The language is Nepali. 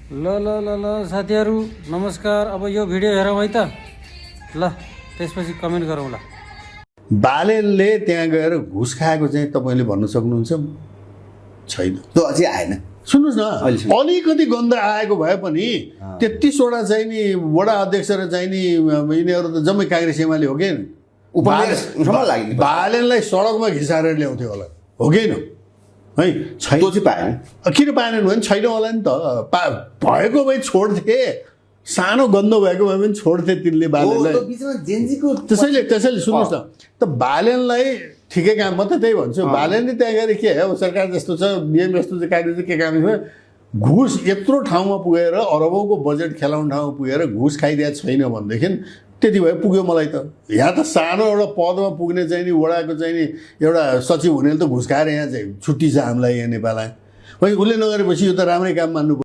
ल ल ल ल साथीहरू नमस्कार। अब यो भिडियो हेरौँ है त। ल त्यसपछि कमेन्ट गरौँ ल। बालेनले त्यहाँ गएर घुस खाएको चाहिँ तपाईँले भन्न सक्नुहुन्छ? छैन। त्यो अझै आएन। सुन्नुहोस् न, अलिकति गन्ध आएको भए पनि 33वटा चाहिँ नि वडा अध्यक्ष र चाहिँ नि यिनीहरू त जम्मै काङ्ग्रेस एमाले हो कि बालेनलाई सडकमा घिसाएर ल्याउँथ्यो होला, हो कि है? छैन। त्यो चाहिँ पाएन। किन पाएनन् भने छैन होला नि त। भएको भए छोड्थे, सानो गन्ध भएको भए पनि छोड्थे तिनले बालेनलाई। त्यसैले सुन्नुहोस् न, त बालेनलाई ठिकै काम, म त त्यही भन्छु। बालेनले त्यहाँ गएर के हो, सरकार जस्तो छ, नियम जस्तो चाहिँ कायदा के काम छ? घुस यत्रो ठाउँमा पुगेर अरबौँको बजेट खेलाउने ठाउँमा पुगेर घुस खाइदिएको छैन भनेदेखि त्यति भए पुग्यो मलाई त। यहाँ त सानो एउटा पदमा पुग्ने चाहिँ नि वडाको चाहिँ नि एउटा सचिव हुनेले त घुस खाएर यहाँ चाहिँ छुट्टी छ हामीलाई यहाँ नेपालमा। उसले नगरेपछि यो त राम्रै काम मान्नु।